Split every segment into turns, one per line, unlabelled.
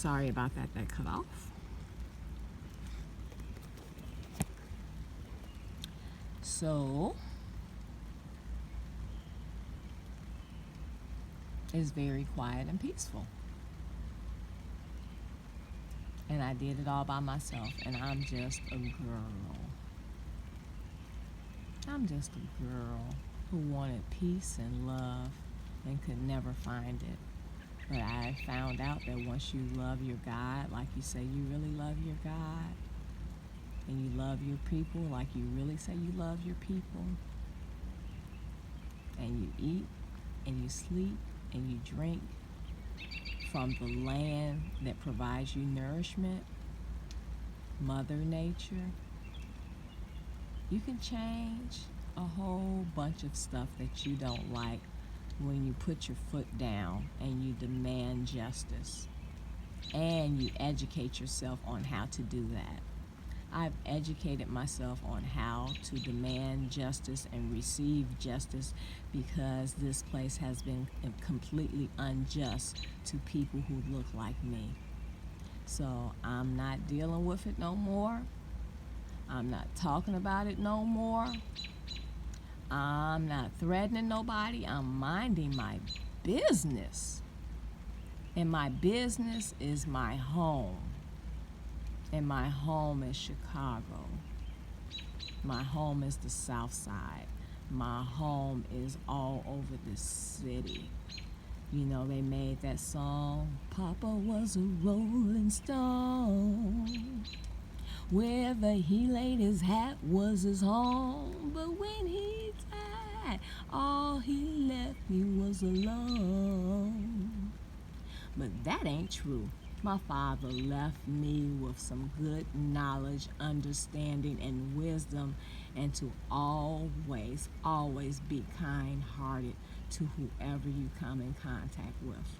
Sorry about that, that cut off. So, it's very quiet and peaceful. And I did it all by myself, and I'm just a girl. I'm just a girl who wanted peace and love and could never find it. But I found out that once you love your God, like you say you really love your God, and you love your people like you really say you love your people, and you eat and you sleep and you drink from the land that provides you nourishment, Mother Nature, you can change a whole bunch of stuff that you don't like when you put your foot down and you demand justice and you educate yourself on how to do that. I've educated myself on how to demand justice and receive justice because this place has been completely unjust to people who look like me. So I'm not dealing with it no more. I'm not talking about it no more. I'm not threatening nobody. I'm minding my business. And my business is my home. And my home is Chicago. My home is the South Side. My home is all over the city. You know, they made that song, Papa was a rolling stone. Wherever he laid his hat was his home. But when he died, all he left me was alone. But that ain't true. My father left me with some good knowledge, understanding, and wisdom, and to always, always be kind-hearted to whoever you come in contact with.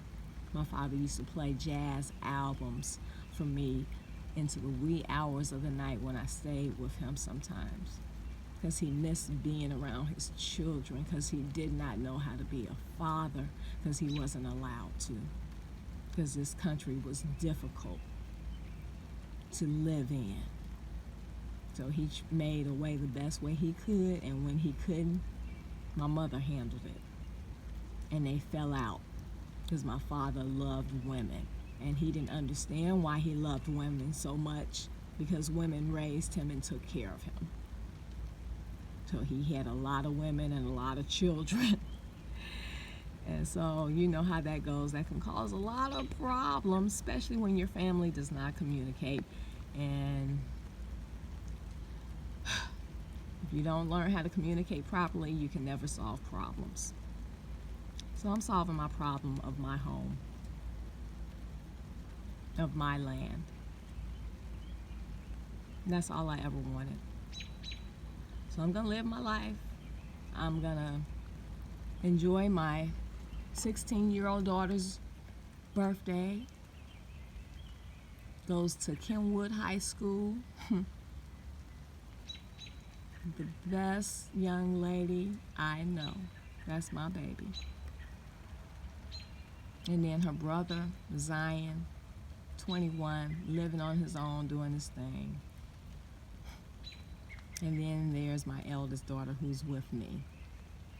My father used to play jazz albums for me into the wee hours of the night when I stayed with him sometimes, because he missed being around his children, because he did not know how to be a father, because he wasn't allowed to. Because this country was difficult to live in. So he made a way the best way he could, and when he couldn't, my mother handled it. And they fell out because my father loved women, and he didn't understand why he loved women so much, because women raised him and took care of him. So he had a lot of women and a lot of children. And so you know how that goes. That can cause a lot of problems, especially when your family does not communicate. And if you don't learn how to communicate properly, you can never solve problems. So I'm solving my problem of my home, of my land. That's all I ever wanted. So I'm gonna live my life. I'm gonna enjoy my 16-year-old daughter's birthday. Goes to Kenwood High School. The best young lady I know. That's my baby. And then her brother, Zion, 21, living on his own, doing his thing. And then there's my eldest daughter who's with me,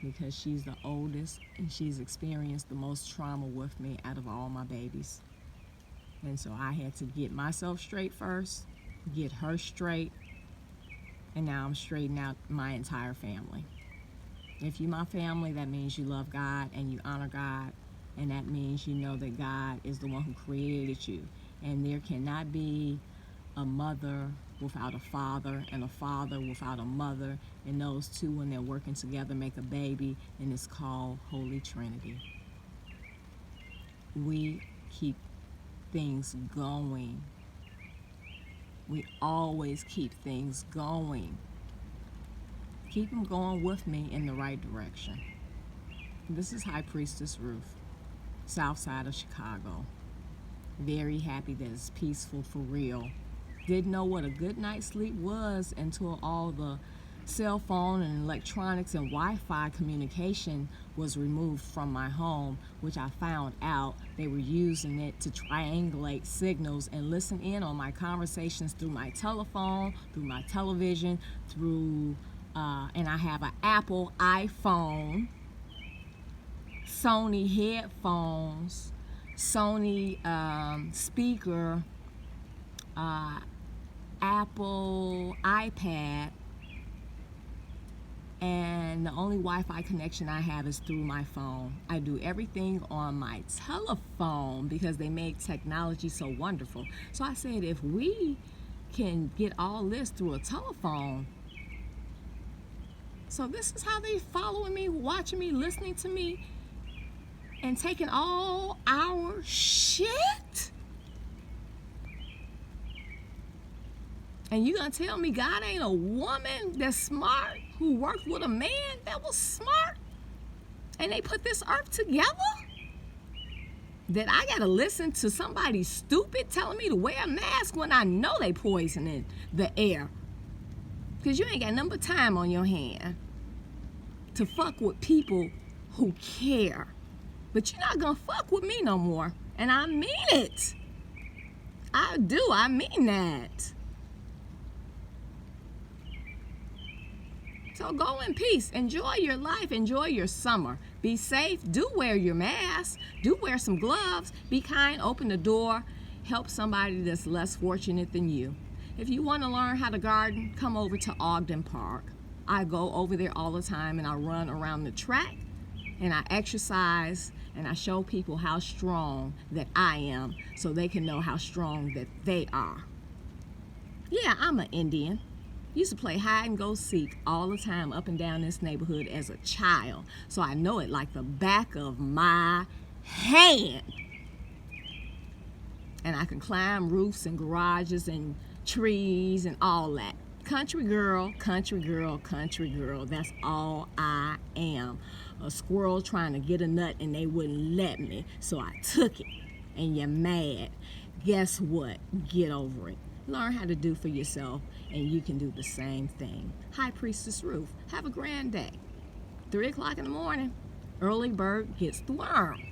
because she's the oldest and she's experienced the most trauma with me out of all my babies. And so I had to get myself straight first, get her straight, and now I'm straightening out my entire family. If you're my family, that means you love God and you honor God, and that means you know that God is the one who created you. And there cannot be a mother without a father and a father without a mother, and those two, when they're working together, make a baby, and it's called Holy Trinity. We keep things going. We always keep things going. Keep them going with me in the right direction. This is High Priestess Ruth, South Side of Chicago. Very happy that it's peaceful for real. Didn't know what a good night's sleep was until all the cell phone and electronics and Wi-Fi communication was removed from my home, which I found out they were using it to triangulate signals and listen in on my conversations through my telephone, through my television, through, and I have an Apple iPhone, Sony headphones, Sony speaker, Apple iPad, and the only Wi-Fi connection I have is through my phone. I do everything on my telephone because they make technology so wonderful. So I said, if we can get all this through a telephone, so this is how they following me, watching me, listening to me, and taking all our shit? And you gonna tell me God ain't a woman that's smart who worked with a man that was smart and they put this earth together? That I gotta listen to somebody stupid telling me to wear a mask when I know they poisoning the air? Because you ain't got nothing but time on your hand to fuck with people who care. But you're not gonna fuck with me no more. And I mean it. I do, I mean that. So go in peace. Enjoy your life. Enjoy your summer. Be safe. Do wear your mask. Do wear some gloves. Be kind. Open the door. Help somebody that's less fortunate than you. If you want to learn how to garden, come over to Ogden Park. I go over there all the time and I run around the track and I exercise and I show people how strong that I am so they can know how strong that they are. Yeah, I'm an Indian. Used to play hide and go seek all the time up and down this neighborhood as a child. So I know it like the back of my hand. And I can climb roofs and garages and trees and all that. Country girl, country girl, country girl. That's all I am. A squirrel trying to get a nut and they wouldn't let me. So I took it. And you're mad. Guess what? Get over it. Learn how to do for yourself, and you can do the same thing. High Priestess Ruth, have a grand day. 3 o'clock in the morning, early bird gets the worm.